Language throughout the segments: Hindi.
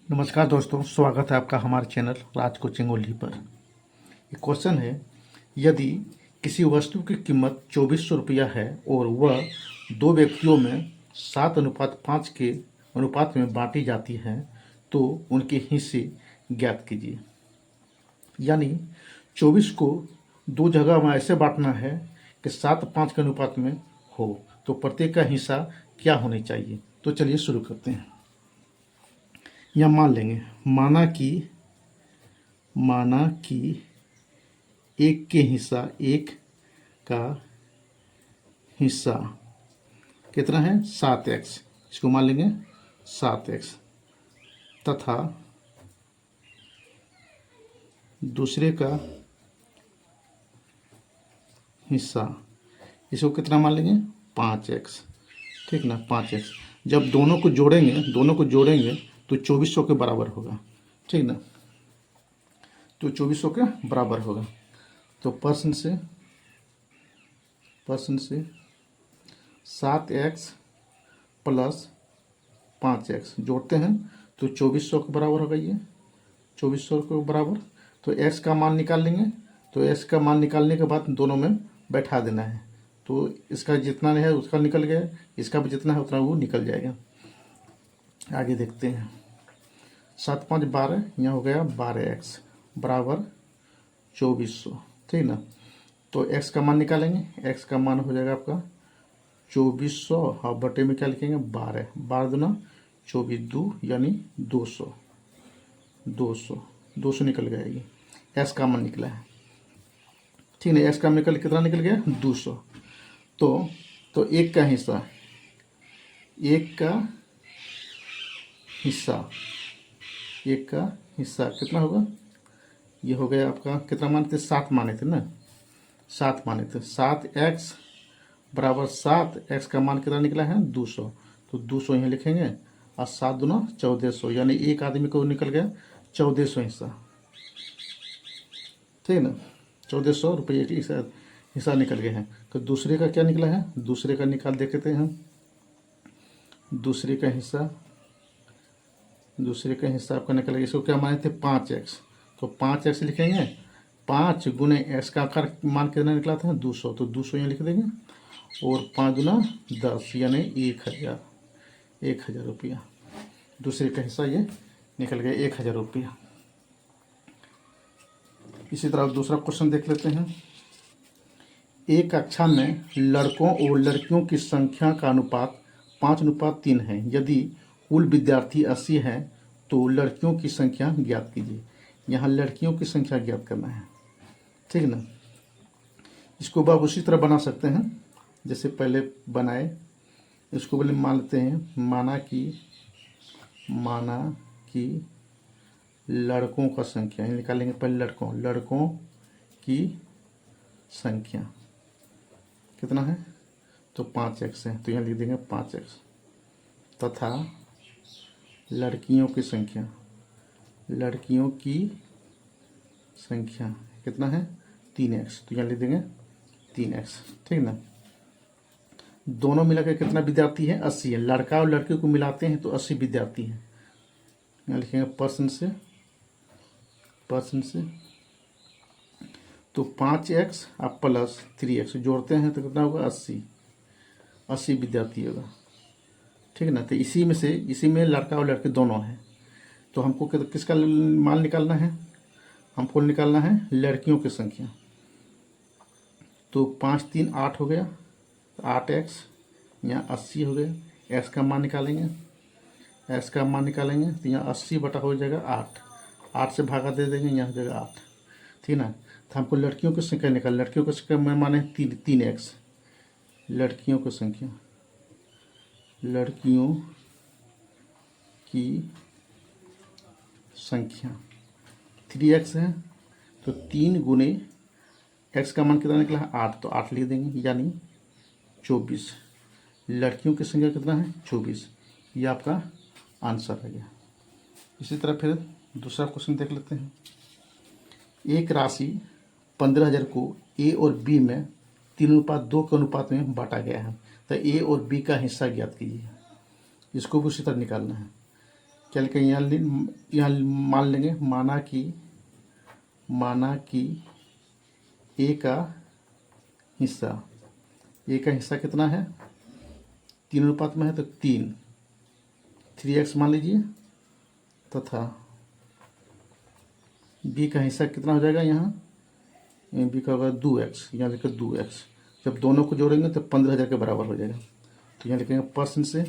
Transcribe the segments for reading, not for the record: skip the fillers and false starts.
नमस्कार दोस्तों, स्वागत है आपका हमारे चैनल राज कोचिंग ओनली पर। एक क्वेश्चन है, यदि किसी वस्तु की कीमत 2400 रुपया है और वह दो व्यक्तियों में 7:5 के अनुपात में बांटी जाती है तो उनके हिस्से ज्ञात कीजिए। यानी 24 को दो जगह में ऐसे बांटना है कि 7:5 के अनुपात में हो, तो प्रत्येक का हिस्सा क्या होना चाहिए। तो चलिए शुरू करते हैं। या मान लेंगे, माना कि एक के हिस्सा, एक का हिस्सा कितना है 7x, इसको मान लेंगे 7x, तथा दूसरे का हिस्सा इसको कितना मान लेंगे 5x। ठीक ना, 5x। जब दोनों को जोड़ेंगे तो 2400 के बराबर होगा। ठीक ना, तो 2400 के बराबर होगा। तो पर्सन से 7x प्लस 5x जोड़ते हैं तो 2400 के बराबर होगा। ये 2400 के बराबर, तो x का मान निकाल लेंगे। तो x का मान निकालने के बाद दोनों में बैठा देना है, तो इसका जितना है उसका निकल गया, इसका भी जितना है उतना वो निकल जाएगा। आगे देखते हैं। 7 5 12, यहाँ हो गया 12x बराबर 2400। ठीक ना, तो x का मान निकालेंगे। x का मान हो जाएगा आपका 2400 और बटे में क्या लिखेंगे 12। 12 दूना 24, 2 यानी 200 निकल गया। ये x का मान निकला है। ठीक है, x का मान कितना निकल गया 200। तो एक का हिस्सा कितना होगा। ये हो गया आपका, कितना माने थे 7 माने थे ना, 7 माने थे। 7x बराबर 7, x का मान कितना निकला है 200, तो 200 यहाँ लिखेंगे और 7 दूना 1400, यानी एक आदमी को निकल गया 1400 हिस्सा। ठीक है ना, 1400 रुपये हिस्सा निकल गए हैं। तो दूसरे का क्या निकला है, दूसरे का निकाल देखते हैं हम। दूसरे का हिस्सा आपका निकल गया। इसको क्या माने थे 5x, तो 5x लिखेंगे। 5 गुने x का आकार मान कितना निकला था 200, तो 200 यहाँ लिख देंगे और 5 दूना 10 यानी 1000 रुपया। दूसरे का हिस्सा ये निकल गया 1000 रुपया। इसी तरह दूसरा क्वेश्चन देख लेते हैं। एक कक्षा में लड़कों और लड़कियों की संख्या का अनुपात 5:3 है। यदि कुल विद्यार्थी 80 हैं तो लड़कियों की संख्या ज्ञात कीजिए। यहाँ लड़कियों की संख्या ज्ञात करना है। ठीक है ना, इसको आप उसी तरह बना सकते हैं जैसे पहले बनाए। इसको पहले मान लेते हैं, माना कि लड़कों का संख्या निकालेंगे। पहले लड़कों की संख्या कितना है, तो 5x है, तो यहाँ लिख देंगे 5x, तथा लड़कियों की संख्या कितना है 3x, तो यहाँ लिख देंगे 3x। ठीक ना, दोनों मिलाकर कितना विद्यार्थी है 80 है। लड़का और लड़की को मिलाते हैं तो 80 विद्यार्थी हैं। यहाँ लिखेंगे पर्सन से तो 5x अब प्लस 3x जोड़ते हैं तो कितना होगा 80 विद्यार्थी होगा। ठीक है ना, तो इसी में लड़का और लड़की दोनों हैं। तो हमको किसका मान निकालना है, हमको निकालना है लड़कियों की संख्या। तो 5 3 8 हो गया, 8x यहाँ 80 हो गया। x का मान निकालेंगे, तो यहाँ 80 बटा हो जाएगा 8 से भागा दे देंगे, यहाँ हो जाएगा 8। ठीक ना, तो हमको लड़कियों की संख्या लड़कियों की संख्या में माने 3x। लड़कियों की संख्या 3x है, तो 3 गुने x का मान कितना निकला है 8, तो 8 लिख देंगे यानी 24। लड़कियों की संख्या कितना है 24, ये आपका आंसर है। इसी तरह फिर दूसरा क्वेश्चन देख लेते हैं। एक राशि 15,000 को a और b में 3:2 के अनुपात में बांटा गया है, तो a और b का हिस्सा ज्ञात कीजिए। इसको भी उसी तरह निकालना है। क्या लिखेंगे यहाँ मान लेंगे, माना कि ए का हिस्सा कितना है, 3 अनुपात में है तो 3x मान लीजिए, तथा बी का हिस्सा कितना हो जाएगा, यहाँ बी का होगा 2x, यहाँ लिखे 2x। जब दोनों को जोड़ेंगे तो 15,000 के बराबर हो जाएगा। तो यहाँ लिखेंगे परसेंट से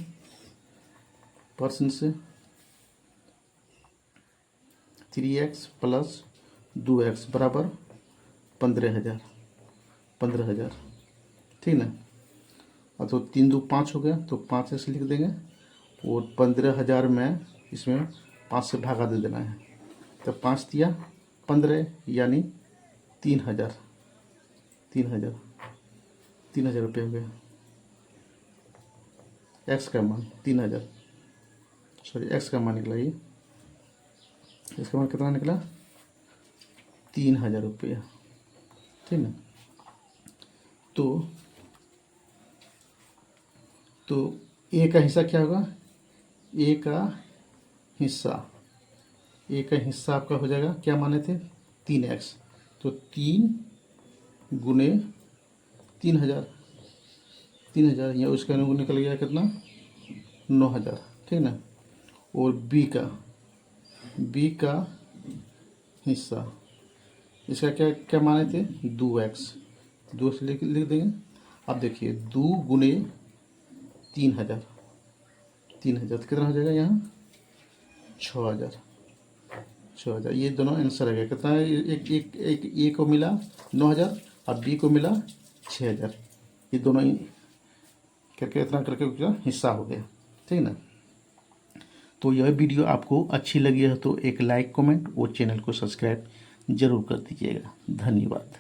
3x प्लस 2x बराबर 15,000, ठीक ना। और तो 3 2 5 हो गया, तो 5x लिख देंगे, और 15,000 में इसमें 5 से भागा दे देना है, तो 5 दिया 15, यानी 3,000 रुपये हो गया। एक्स का मान 3,000, सॉरी एक्स का मान निकला, ये इसका मान कितना निकला, 3,000 रुपया, ठीक ना। तो ए का हिस्सा क्या होगा, ए का हिस्सा आपका हो जाएगा, क्या माने थे 3x, तो 3 गुने 3,000, या उसका निकल गया कितना 9,000, ठीक ना। और बी का हिस्सा, इसका क्या माने थे 2x, 2 से लिख देंगे। अब देखिए 2 गुने 3,000 तो कितना हो जाएगा यहाँ 6,000। ये दोनों आंसर आ गया, कितना है, एक ए को मिला 9,000 और बी को मिला 6,000, ये दोनों करके इतना करके उसका हिस्सा हो गया, ठीक ना। तो यह वीडियो आपको अच्छी लगी है तो एक लाइक, कमेंट और चैनल को सब्सक्राइब जरूर कर दीजिएगा। धन्यवाद।